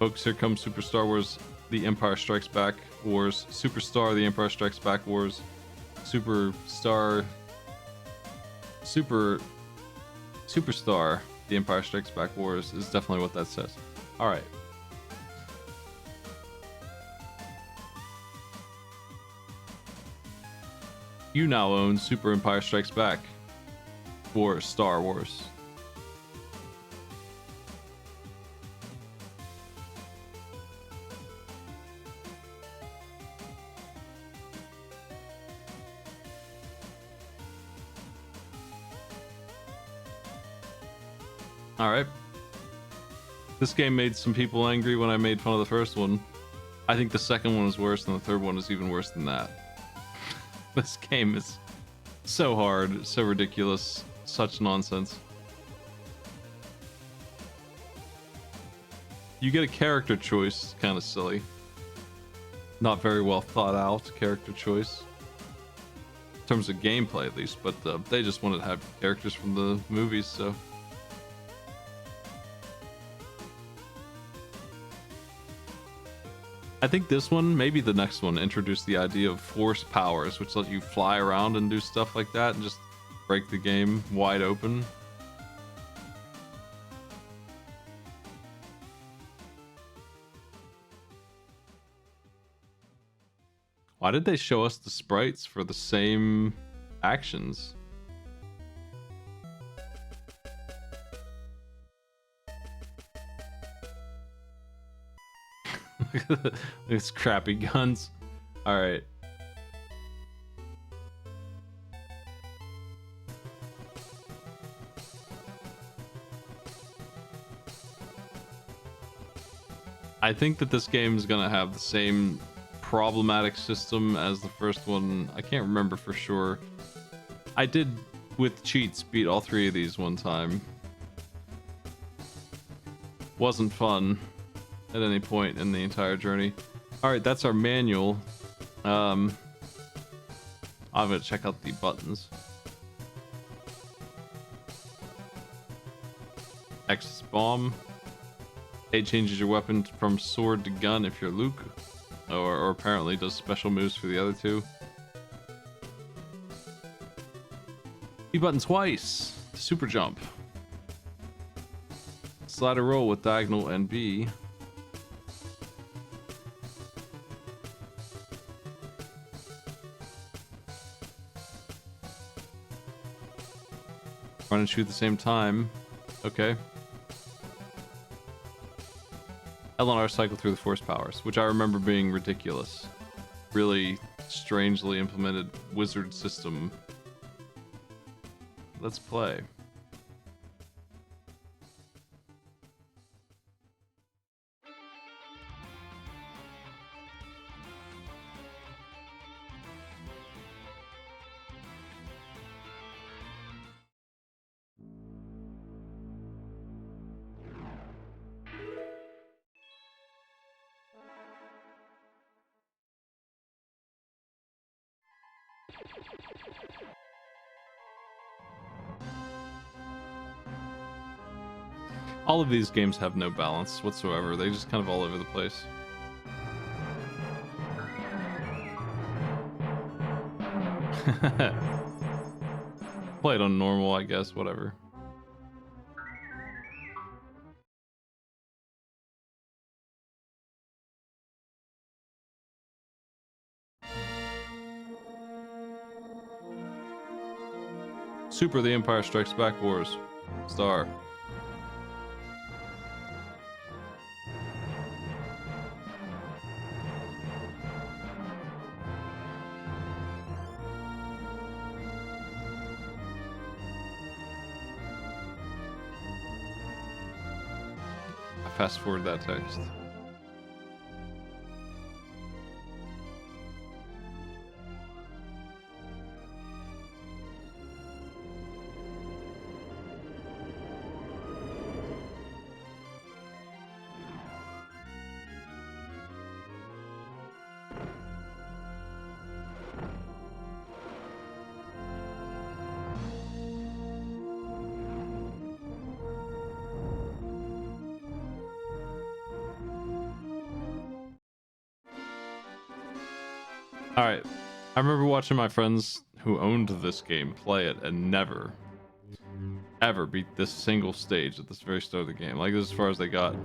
Folks, here comes Super Star Wars The Empire Strikes Back Wars. Superstar The Empire Strikes Back Wars. Superstar The Empire Strikes Back Wars is definitely what that says. Alright. You now own Super Empire Strikes Back or Star Wars. Alright. This game made some people angry when I made fun of the first one. I think the second one is worse, and the third one is even worse than that. This game is so hard, so ridiculous, such nonsense. You get a character choice, kind of silly. Not very well thought out character choice. In terms of gameplay, at least, but they just wanted to have characters from the movies, so... I think this one, maybe the next one, introduced the idea of force powers, which let you fly around and do stuff like that and just break the game wide open. Why did they show us the sprites for the same actions? These crappy guns. All right. I think that this game is gonna have the same problematic system as the first one. I can't remember for sure. I did, with cheats, beat all three of these one time. Wasn't fun at any point in the entire journey. Alright, that's our manual. I'm gonna check out the buttons. X is bomb. A changes your weapon from sword to gun if you're Luke. Or apparently does special moves for the other two. B button twice. Super jump. Slide or roll with diagonal and B. Run and shoot at the same time. Okay. L and R cycle through the force powers, which I remember being ridiculous. Really strangely implemented wizard system. Let's play. All of these games have no balance whatsoever. They just kind of all over the place. Play it on normal, I guess, whatever. Super The Empire Strikes Back Wars. Star. Fast forward that text. All right. I remember watching my friends who owned this game play it and never, ever beat this single stage at this very start of the game. Like, this is as far as they got.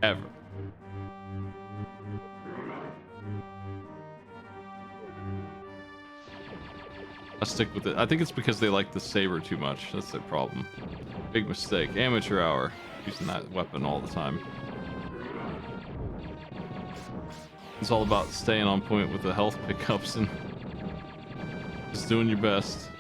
Ever. I stick with it. I think it's because they like the saber too much. That's their problem. Big mistake. Amateur hour. Using that weapon all the time. It's all about staying on point with the health pickups and just doing your best.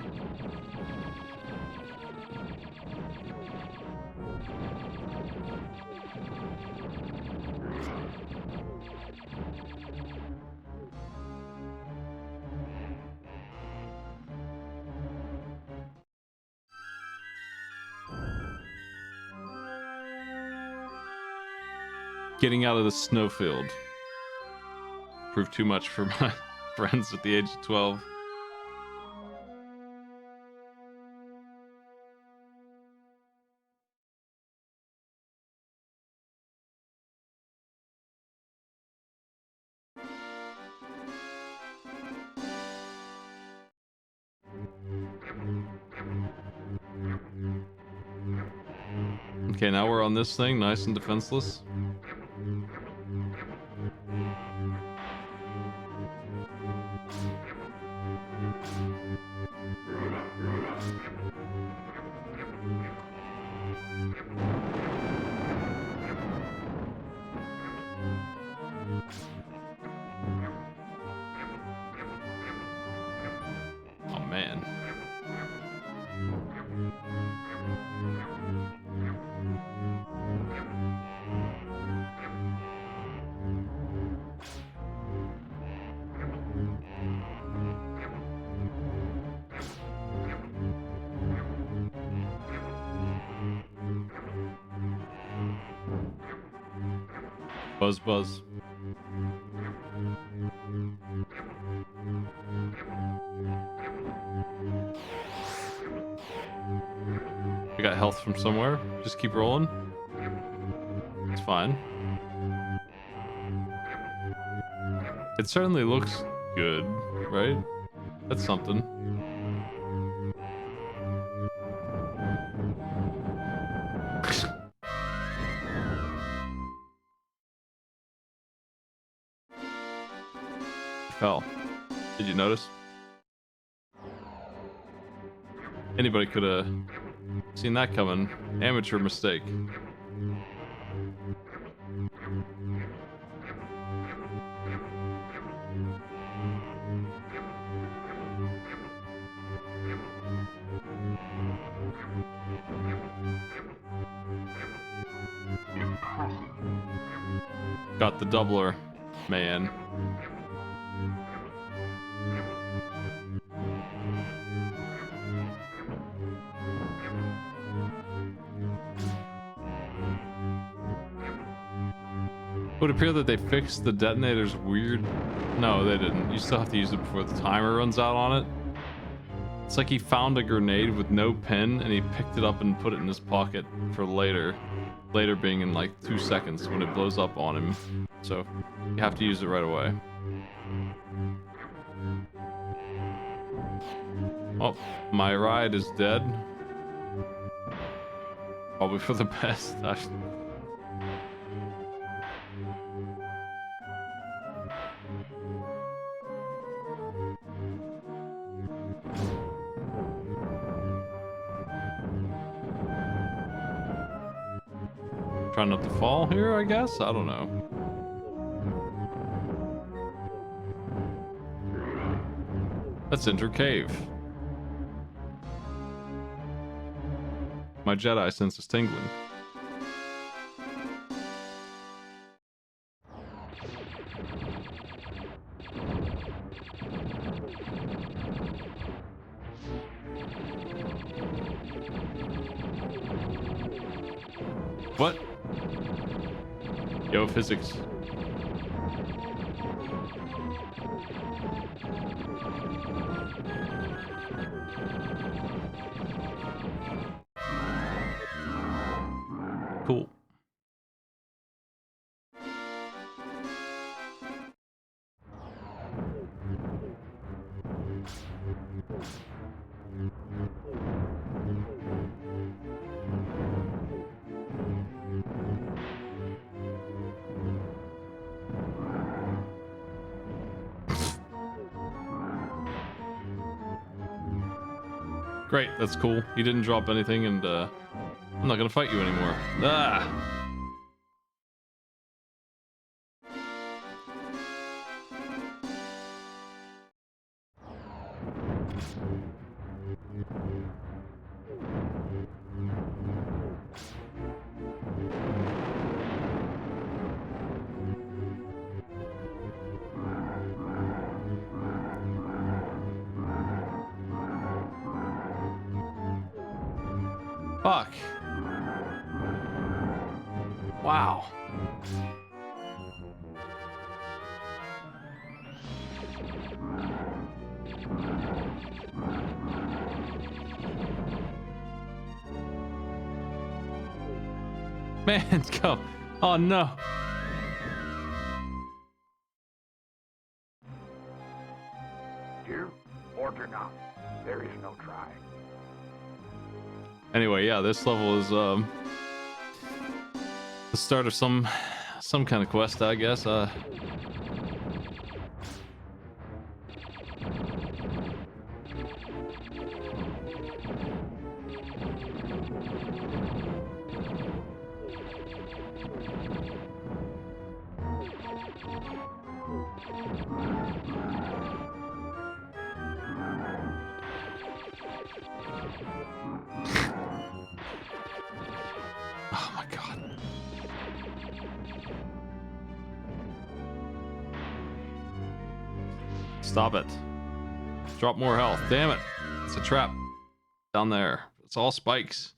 Getting out of the snowfield proved too much for my friends at the age of 12. Okay, now we're on this thing, nice and defenseless. Oh man. Buzz buzz. I got health from somewhere. Just keep rolling. It's fine. It certainly looks good, right? That's something. Fell. Did you notice? Anybody could have seen that coming. Amateur mistake. Got the doubler, man. It would appear that they fixed the detonator's weird... No, they didn't. You still have to use it before the timer runs out on it. It's like he found a grenade with no pin and he picked it up and put it in his pocket for later. Later being in like 2 seconds when it blows up on him. So you have to use it right away. Oh, my ride is dead. Probably for the best. Try not to fall here, I guess? I don't know. Let's enter cave. My Jedi sense is tingling. What? Yo, physics. Cool. Great, that's cool. You didn't drop anything, and I'm not gonna fight you anymore. Ah! Fuck. Wow. Man, go. Oh no. Do or do not. There is no try. Anyway, yeah, this level is the start of some kind of quest, I guess. Oh my god. Stop it. Drop more health. Damn it. It's a trap. Down there. It's all spikes.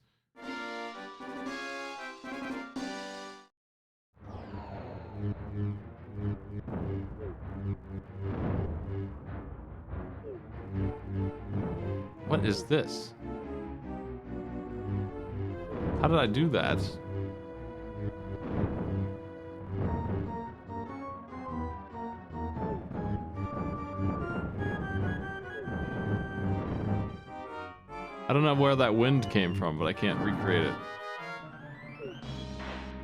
What is this? How did I do that? I don't know where that wind came from, but I can't recreate it.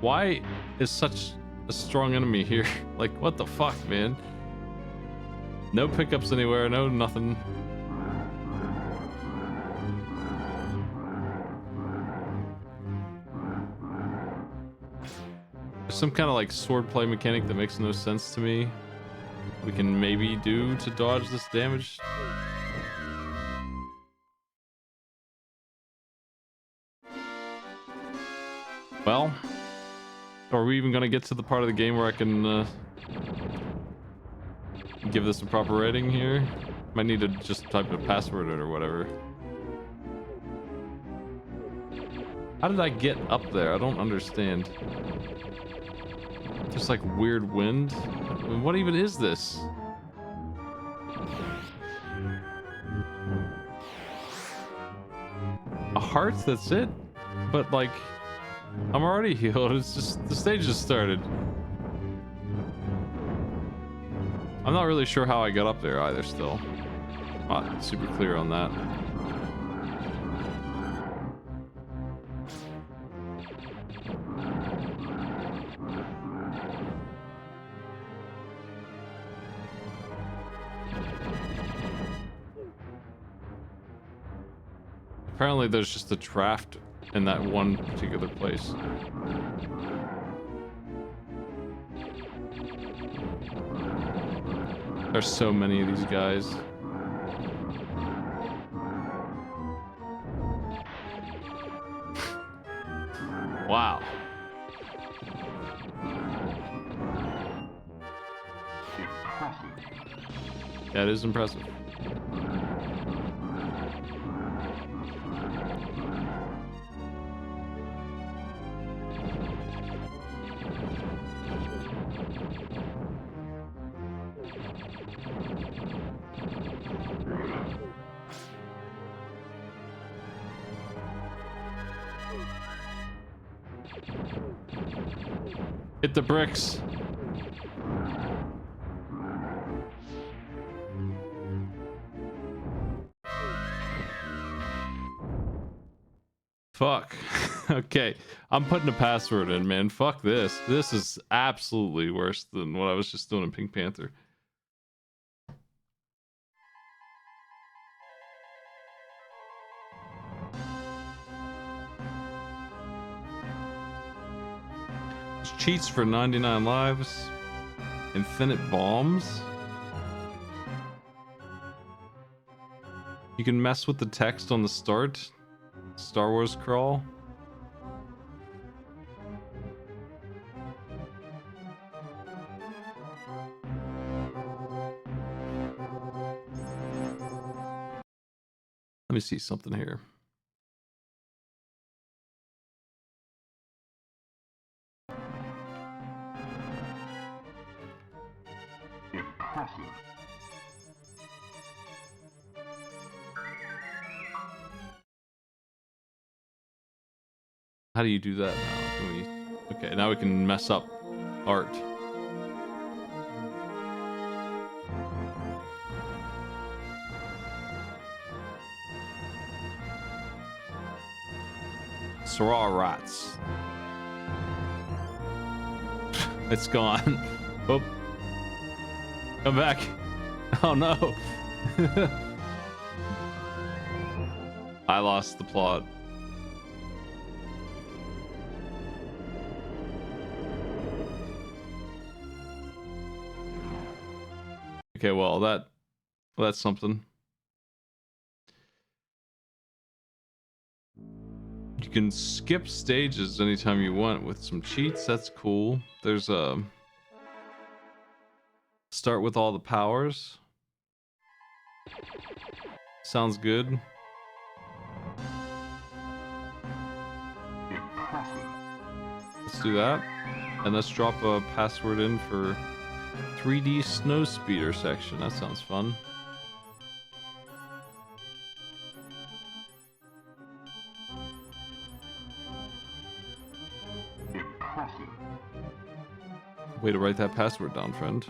Why is such a strong enemy here? Like, what the fuck, man? No pickups anywhere, no nothing. There's some kind of like swordplay mechanic that makes no sense to me. We can maybe do to dodge this damage. Well, are we even gonna get to the part of the game where I can give this a proper rating here? Might need to just type a password in or whatever. How did I get up there? I don't understand. Just like weird wind. I mean, what even is this? A heart? That's it? But like, I'm already healed. It's just the stage just started. I'm not really sure how I got up there either still. Not super clear on that. Apparently there's just a draft in that one particular place. There's so many of these guys. Wow. That is impressive. Hit the bricks. Fuck. Okay, I'm putting a password in, man. Fuck this. This is absolutely worse than what I was just doing in Pink Panther. Cheats for 99 lives. Infinite bombs. You can mess with the text on the start. Star Wars crawl. Let me see something here. Impressive. How do you do that now? Can we... Okay, now we can mess up art. Sarah rats. It's gone. Oh. Come back. Oh no. I lost the plot. Okay, well that's something. You can skip stages anytime you want with some cheats. That's cool. There's a start with all the powers. Sounds good. Let's do that. And let's drop a password in for 3D snow speeder section. That sounds fun. Way to write that password down, friend.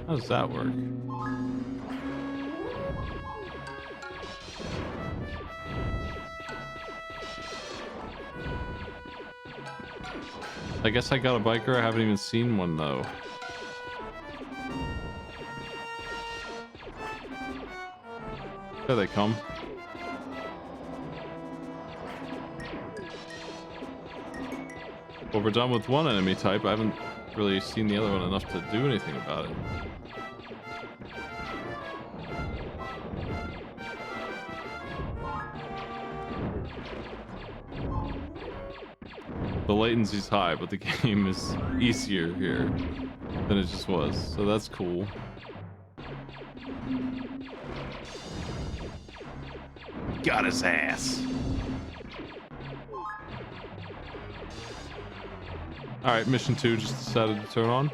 How does that work? I guess I got a biker. I haven't even seen one though. There they come. Well, we're done with one enemy type. I haven't really seen the other one enough to do anything about it. The latency's high, but the game is easier here than it just was, so that's cool. Got his ass. Alright, mission 2 just decided to turn on.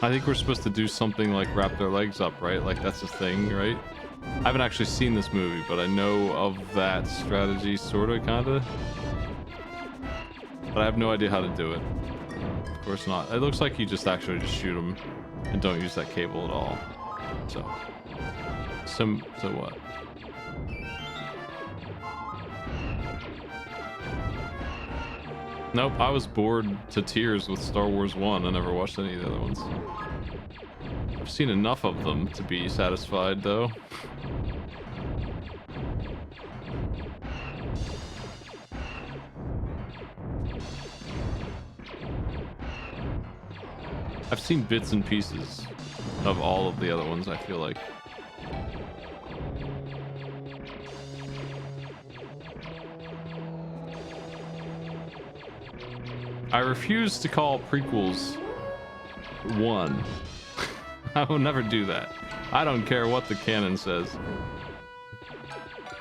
I think we're supposed to do something like wrap their legs up, right? Like that's a thing, right? I haven't actually seen this movie, but I know of that strategy, sorta, kinda. But I have no idea how to do it. Of course not. It looks like you just actually just shoot them and don't use that cable at all. So what? Nope, I was bored to tears with Star Wars 1. I never watched any of the other ones. I've seen enough of them to be satisfied, though. I've seen bits and pieces of all of the other ones, I feel like. I refuse to call prequels 1. I will never do that. I don't care what the canon says.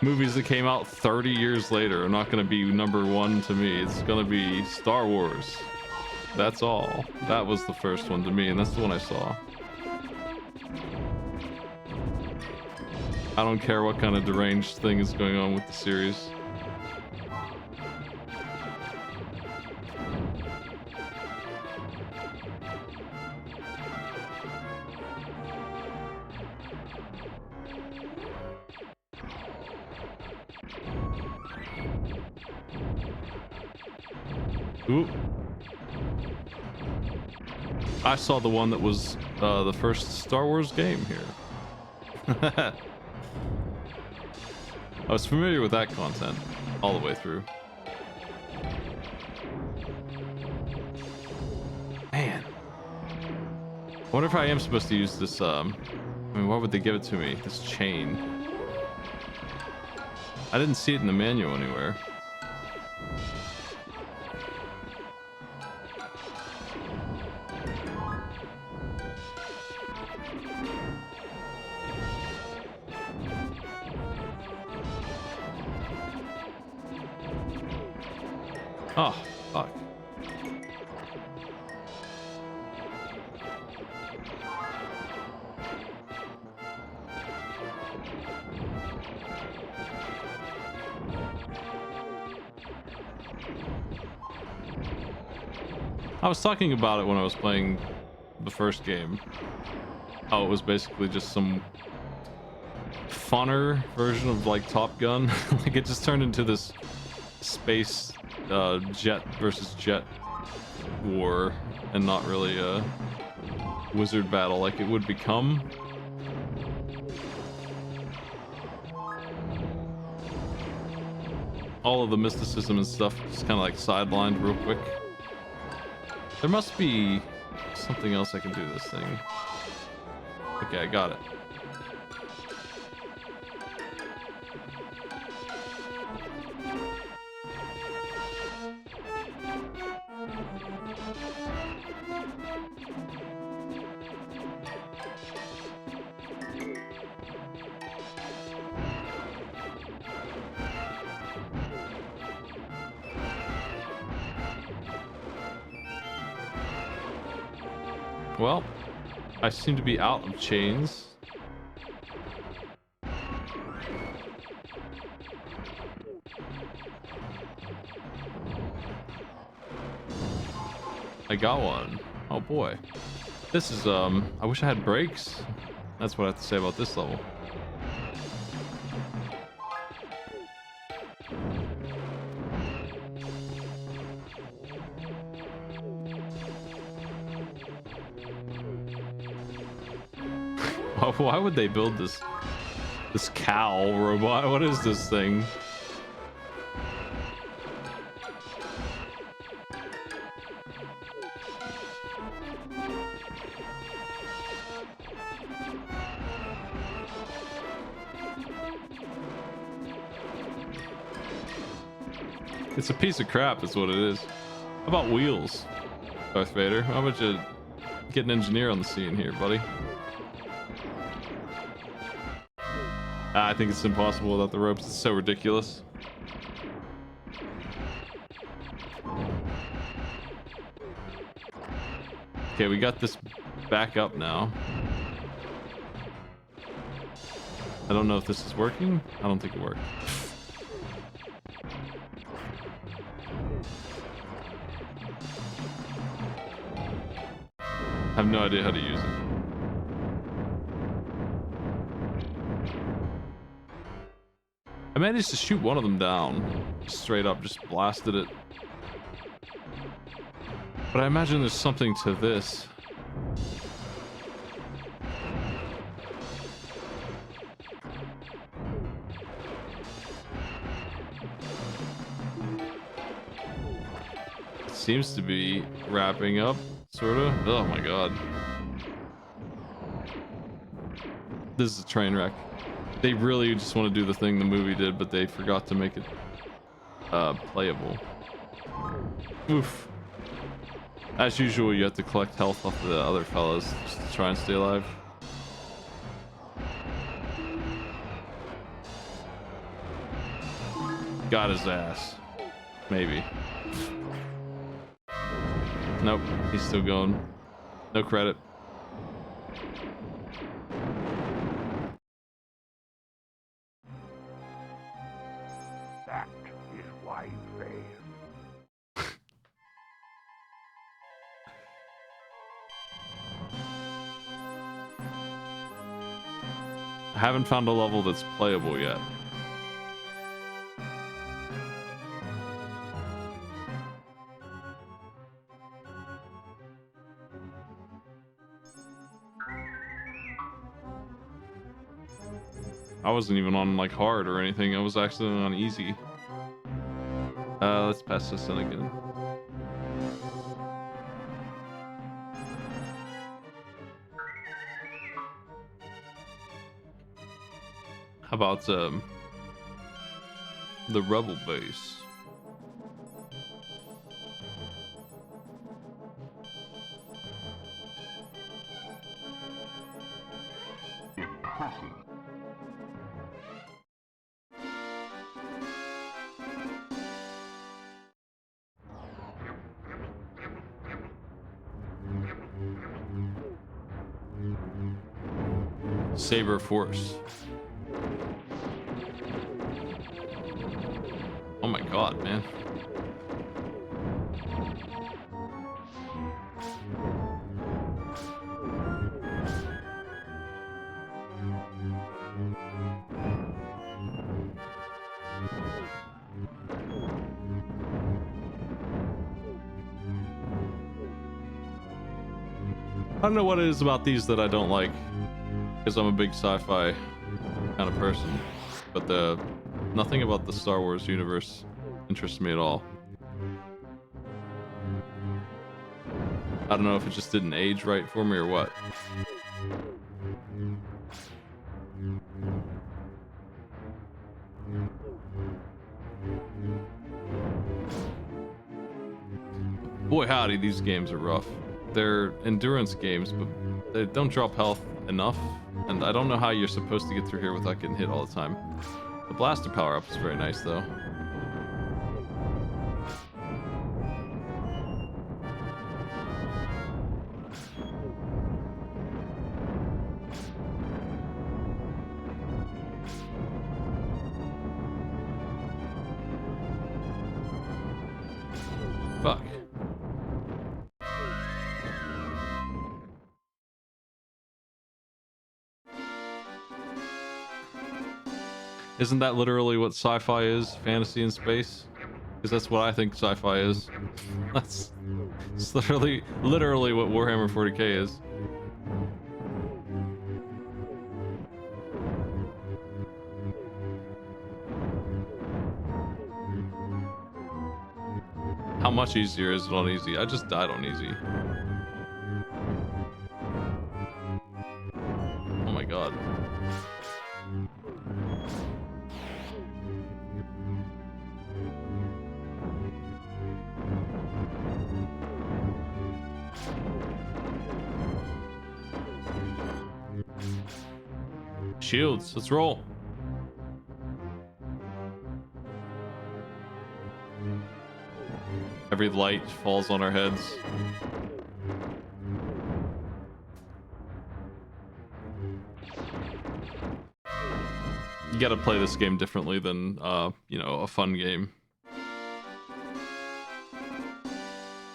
movies that came out 30 years later are not going to be number one to me. It's going to be Star Wars. That's all. That was the first one to me, and that's the one I saw. I don't care what kind of deranged thing is going on with the series. Ooh. I saw the one that was the first Star Wars game here. I was familiar with that content all the way through. Man. I wonder if I am supposed to use this, I mean, why would they give it to me? This chain. I didn't see it in the manual anywhere. Oh, fuck. I was talking about it when I was playing the first game. How it was basically just some funner version of like Top Gun. Like it just turned into this space jet versus jet war and not really a wizard battle like it would become. All of the mysticism and stuff just kind of like sidelined real quick. There must be something else I can do this thing. Okay, I got it. Well, I seem to be out of chains. I got one. Oh boy. This is, I wish I had brakes. That's what I have to say about this level. Why would they build this cow robot? What is this thing? It's a piece of crap is what it is. How about wheels, Darth Vader? How about you get an engineer on the scene here, buddy? I think it's impossible without the ropes. It's so ridiculous. Okay, we got this back up now. I don't know if this is working. I don't think it worked. I have no idea how to use it. I managed to shoot one of them down. Straight up, just blasted it. But I imagine there's something to this. It seems to be wrapping up, sorta. Oh my god. This is a train wreck. They really just want to do the thing the movie did, but they forgot to make it playable. Oof. As usual, you have to collect health off the other fellas just to try and stay alive. Got his ass. Maybe. Nope, he's still going. No credit. That is why you fail. I haven't found a level that's playable yet. I wasn't even on like hard or anything. I was actually on easy. Let's pass this in again. How about the rebel base? Impressive. Saber Force. Oh my god, man. I don't know what it is about these that I don't like, because I'm a big sci-fi kind of person, but nothing about the Star Wars universe interests me at all. I don't know if it just didn't age right for me or what. Boy howdy, these games are rough. They're endurance games, but they don't drop health enough, and I don't know how you're supposed to get through here without getting hit all the time. The blaster power-up is very nice, though. Fuck. Isn't that literally what sci-fi is? Fantasy in space? Because that's what I think sci-fi is. That's it's literally what Warhammer 40k is. How much easier is it on easy? I just died on easy. Oh my god. Shields, let's roll. Every light falls on our heads. You gotta play this game differently than, you know, a fun game.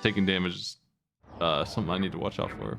Taking damage is something I need to watch out for.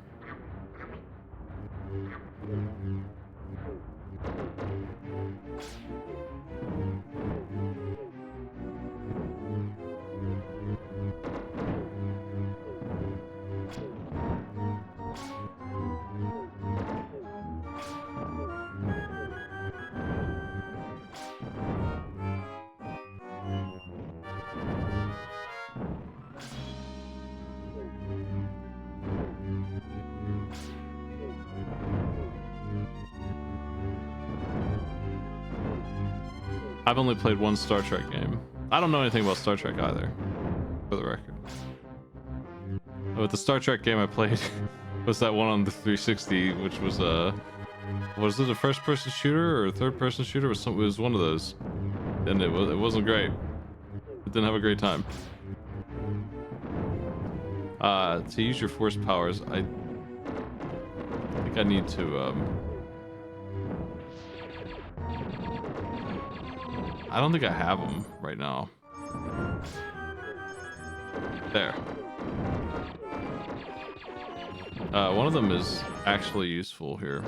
I've only played one Star Trek game. I don't know anything about Star Trek either, for the record. But the Star Trek game I played was that one on the 360, which was was it a first-person shooter or a third-person shooter? It was one of those. and it wasn't great. It didn't have a great time. To use your force powers, I think I need to I don't think I have them right now. There. One of them is actually useful here.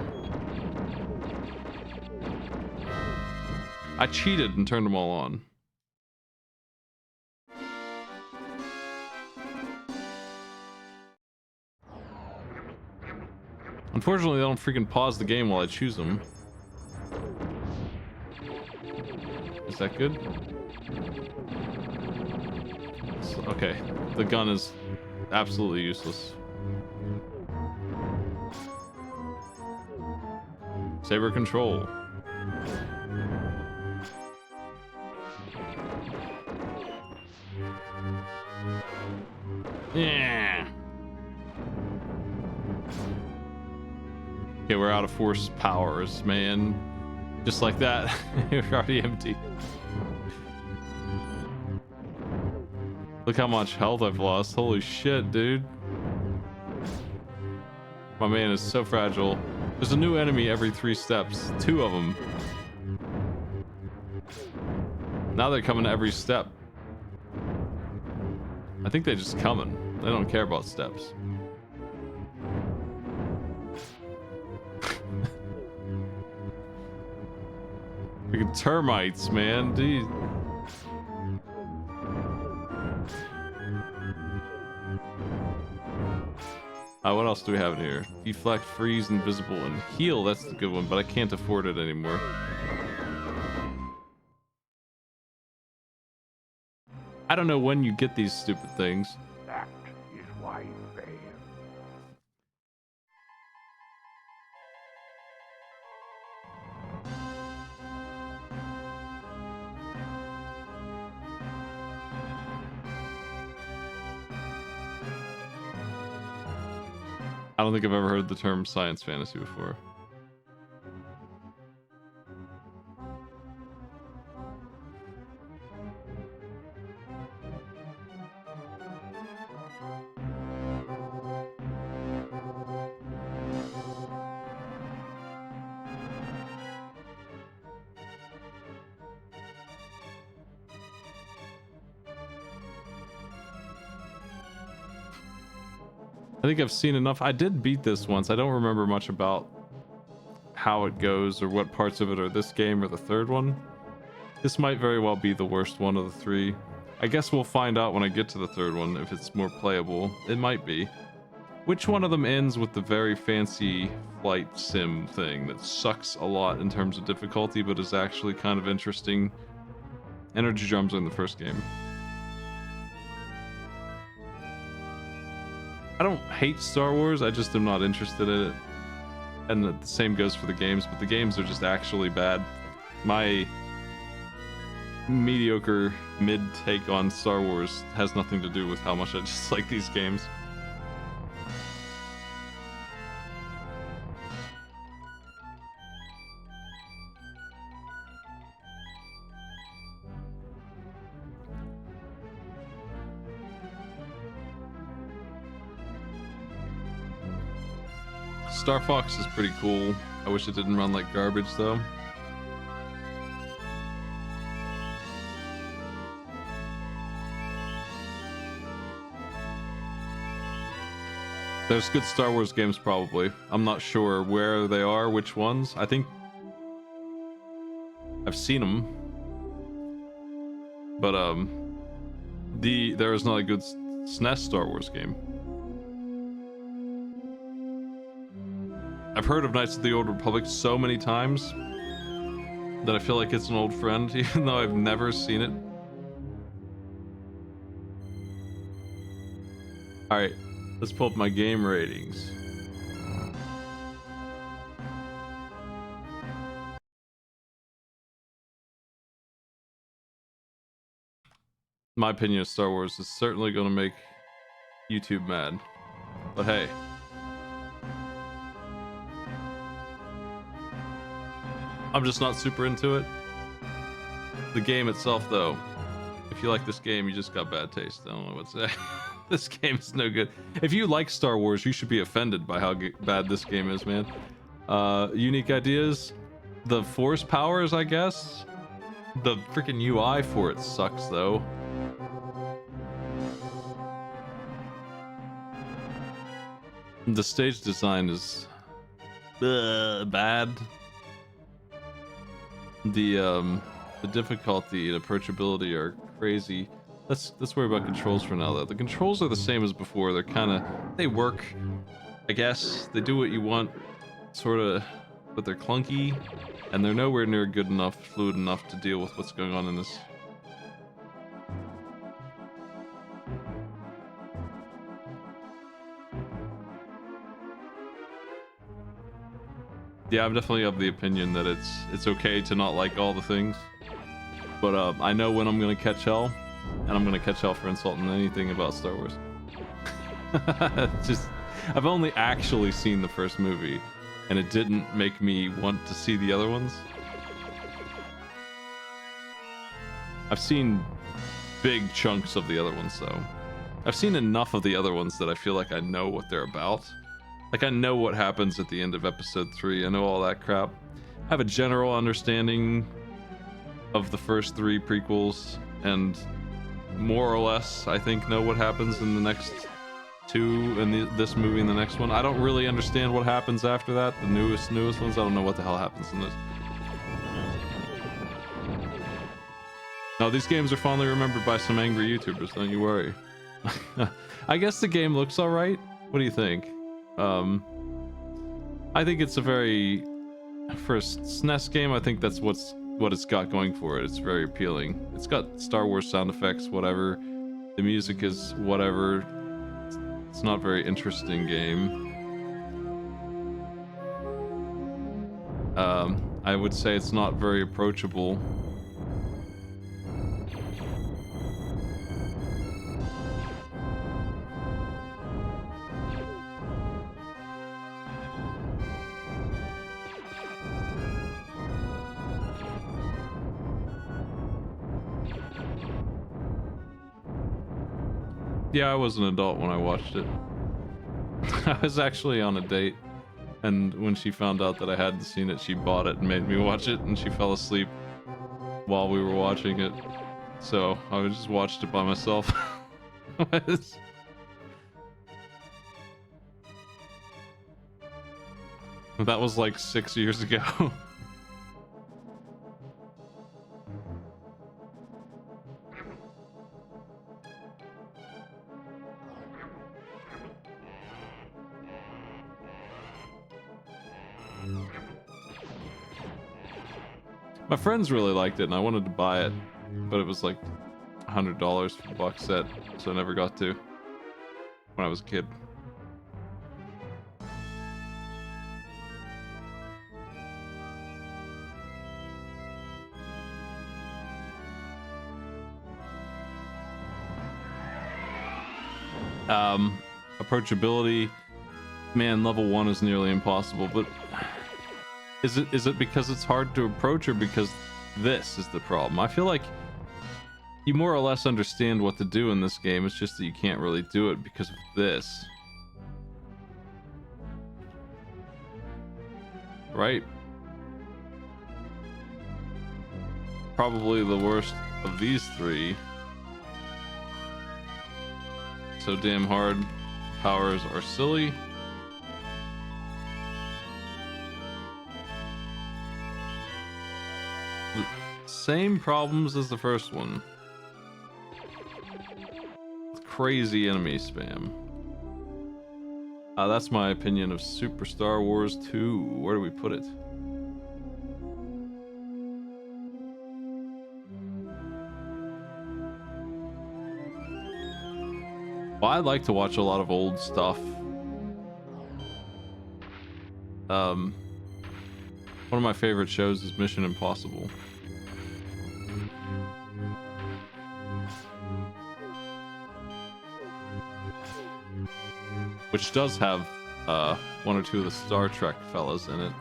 I cheated and turned them all on. Unfortunately, they don't freaking pause the game while I choose them. Is that good? Okay, the gun is absolutely useless. Saber control. Yeah. Okay, we're out of force powers, man. Just like that, we're already empty. Look how much health I've lost. Holy shit, dude. My man is so fragile. There's a new enemy every 3 steps. 2 of them. Now they're coming every step. I think they're just coming. They don't care about steps. Freaking termites, man. Dude. What else do we have in here? Deflect, freeze, invisible, and heal. That's the good one, but I can't afford it anymore. I don't know when you get these stupid things. That is why you fail. I don't think I've ever heard the term science fantasy before. I think I've seen enough. I did beat this once. I don't remember much about how it goes or what parts of it are this game or the third one. This might very well be the worst one of the 3. I guess we'll find out when I get to the third one if it's more playable. It might be. Which one of them ends with the very fancy flight sim thing that sucks a lot in terms of difficulty but is actually kind of interesting? Energy drums are in the first game. I don't hate Star Wars, I just am not interested in it. And the same goes for the games, but the games are just actually bad. My mediocre mid take on Star Wars has nothing to do with how much I just like these games. Star Fox is pretty cool. I wish it didn't run like garbage though. There's good Star Wars games probably. I'm not sure where they are, which ones. I think I've seen them. But there is not a good SNES Star Wars game. I've heard of Knights of the Old Republic so many times that I feel like it's an old friend, even though I've never seen it. Alright, let's pull up my game ratings. My opinion of Star Wars is certainly going to make YouTube mad. But hey. I'm just not super into it. The game itself, though, if you like this game, you just got bad taste. I don't know what to say. This game is no good. If you like Star Wars, you should be offended by how bad this game is, man. Unique ideas, the force powers, I guess. The freaking UI for it sucks, though. The stage design is bad. The difficulty and approachability are crazy. Let's worry about controls for now, though. The controls are the same as before. They're kind of, they work, I guess. They do what you want, sort of, but they're clunky, and they're nowhere near good enough, fluid enough to deal with what's going on in this. Yeah, I'm definitely of the opinion that it's okay to not like all the things, but I know when I'm gonna catch hell, and I'm gonna catch hell for insulting anything about Star Wars. Just, I've only actually seen the first movie, and it didn't make me want to see the other ones. I've seen big chunks of the other ones, though. I've seen enough of the other ones that I feel like I know what they're about. Like, I know what happens at the end of episode 3. I know all that crap. I have a general understanding of the first 3 prequels, and more or less, I think, know what happens in the next 2 and this movie and the next one. I don't really understand what happens after that. The newest ones, I don't know what the hell happens in this. No, these games are fondly remembered by some angry YouTubers, don't you worry. I guess the game looks alright. What do you think? I think it's a very, for a SNES game, I think that's what it's got going for it. It's very appealing. It's got Star Wars sound effects, whatever. The music is whatever. It's not a very interesting game. I would say it's not very approachable. Yeah, I was an adult when I watched it. I was actually on a date, and when she found out that I hadn't seen it, she bought it and made me watch it, and she fell asleep while we were watching it. So I just watched it by myself. That was like 6 years ago. My friends really liked it, and I wanted to buy it, but it was like $100 for the box set, so I never got to when I was a kid. Approachability, man, level 1 is nearly impossible, but is it because it's hard to approach, or because this is the problem? I feel like you more or less understand what to do in this game. It's just that you can't really do it because of this. Right? Probably the worst of these 3. So damn hard. Powers are silly. Same problems as the first one. Crazy enemy spam. That's my opinion of Super Star Wars 2. Where do we put it? Well, I like to watch a lot of old stuff. One of my favorite shows is Mission Impossible. Which does have one or two of the Star Trek fellas in it.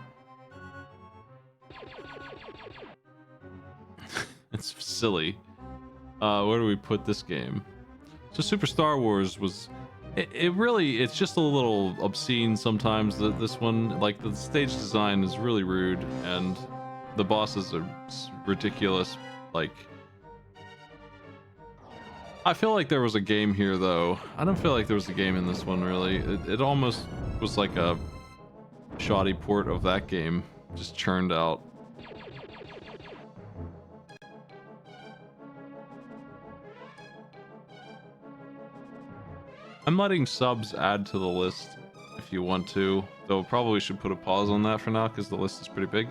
It's silly. Where do we put this game? So Super Star Wars was, it really, it's just a little obscene sometimes. This one, like the stage design is really rude and the bosses are ridiculous. Like, I feel like there was a game here though. I don't feel like there was a game in this one really. It almost was like a shoddy port of that game, just churned out. I'm letting subs add to the list if you want to, though probably should put a pause on that for now because the list is pretty big.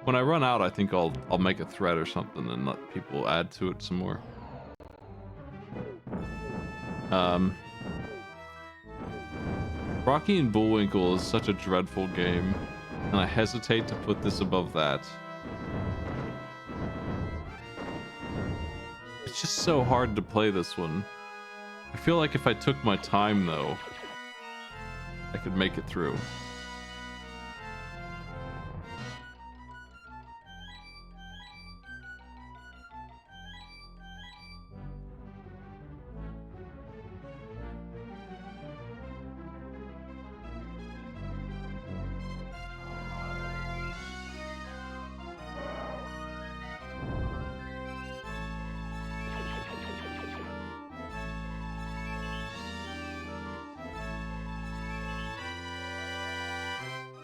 When I run out, I think I'll make a thread or something and let people add to it some more. Rocky and Bullwinkle is such a dreadful game, and I hesitate to put this above that. It's just so hard to play this one. I feel like if I took my time, though, I could make it through.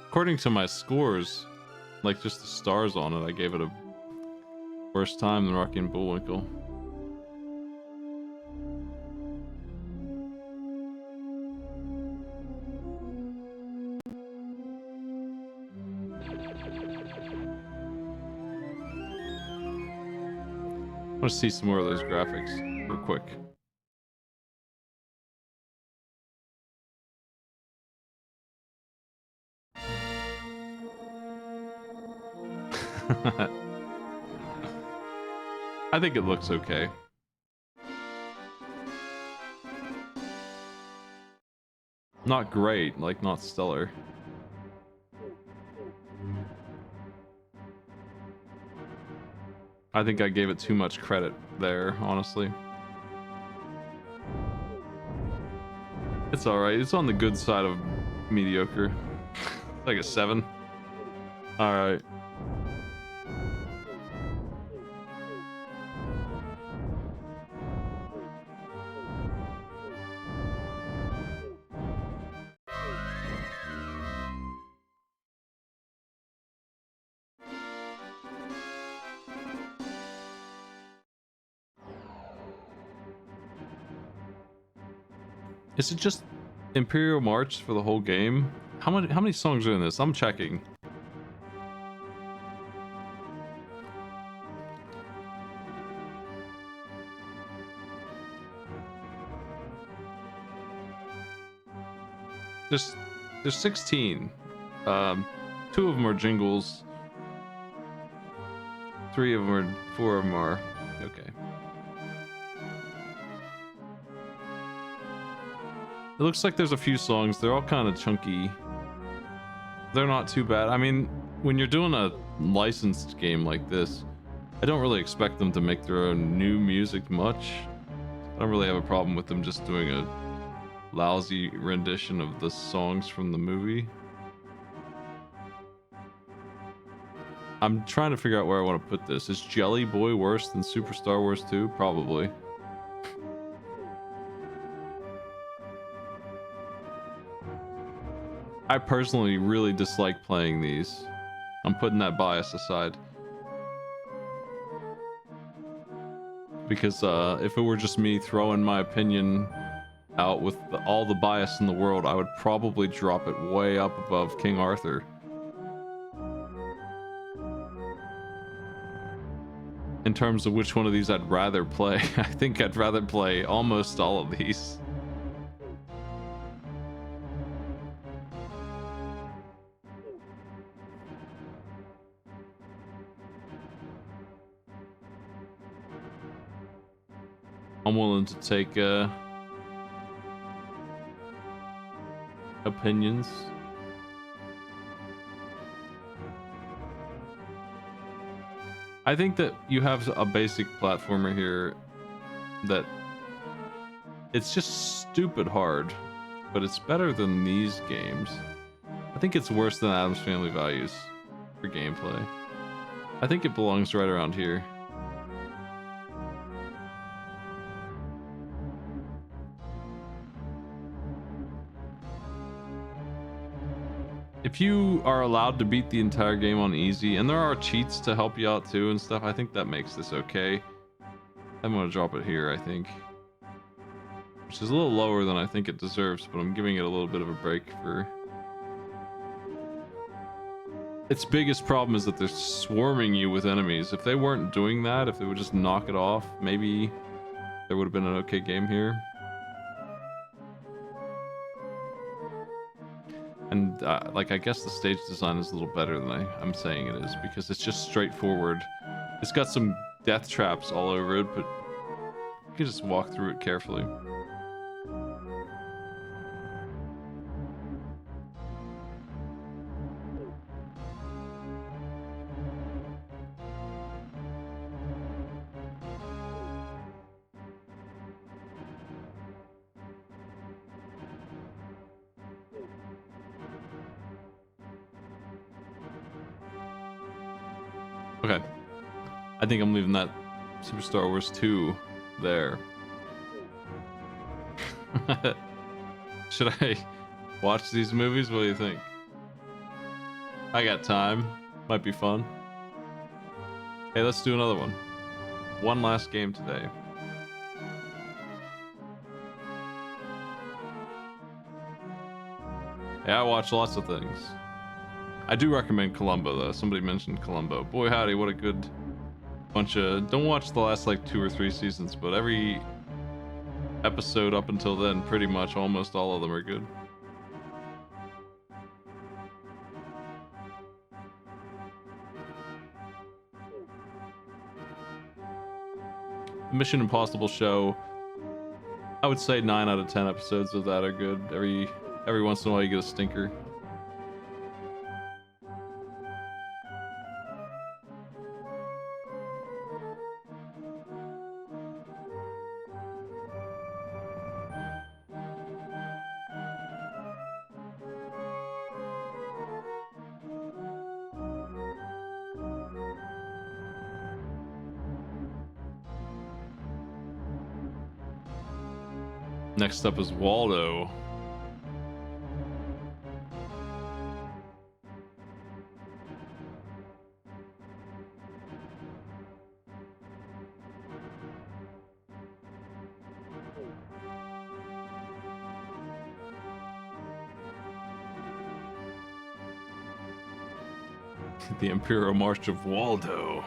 According to my scores, like just the stars on it, I gave it a worse time than Rocky and Bullwinkle. I want to see some more of those graphics real quick. I think it looks okay. Not great, like not stellar. I think I gave it too much credit there, honestly. It's alright, it's on the good side of mediocre. Like a 7. Alright. Is it just Imperial March for the whole game? How many songs are in this? I'm checking. There's 16. 2 of them are jingles. 4 of them are okay. It looks like there's a few songs. They're all kind of chunky. They're not too bad. I mean, when you're doing a licensed game like this, I don't really expect them to make their own new music much. I don't really have a problem with them just doing a lousy rendition of the songs from the movie. I'm trying to figure out where I want to put this. Is Jelly Boy worse than Super Star Wars 2? Probably. I personally really dislike playing these. I'm putting that bias aside. Because if it were just me throwing my opinion out with all the bias in the world, I would probably drop it way up above King Arthur. In terms of which one of these I'd rather play, I think I'd rather play almost all of these. I'm willing to take opinions. I think that you have a basic platformer here that it's just stupid hard, but it's better than these games. I think it's worse than Adam's Family Values for gameplay. I think it belongs right around here. If you are allowed to beat the entire game on easy, and there are cheats to help you out too and stuff, I think that makes this okay. I'm gonna drop it here, I think. Which is a little lower than I think it deserves, but I'm giving it a little bit of a break for... Its biggest problem is that they're swarming you with enemies. If they weren't doing that, if they would just knock it off, maybe there would have been an okay game here. And like, I guess the stage design is a little better than I'm saying it is, because it's just straightforward. It's got some death traps all over it, but you can just walk through it carefully. Okay. I think I'm leaving that Super Star Wars 2 there. Should I watch these movies? What do you think? I got time. Might be fun. Hey, let's do another one. One last game today. Hey, I watch lots of things. I do recommend Columbo, though. Somebody mentioned Columbo. Boy, howdy, what a good bunch of... Don't watch the last, like, 2 or 3 seasons, but every episode up until then, pretty much almost all of them are good. Mission Impossible show, I would say 9 out of 10 episodes of that are good. Every once in a while you get a stinker. Next up is Waldo. The Imperial March of Waldo.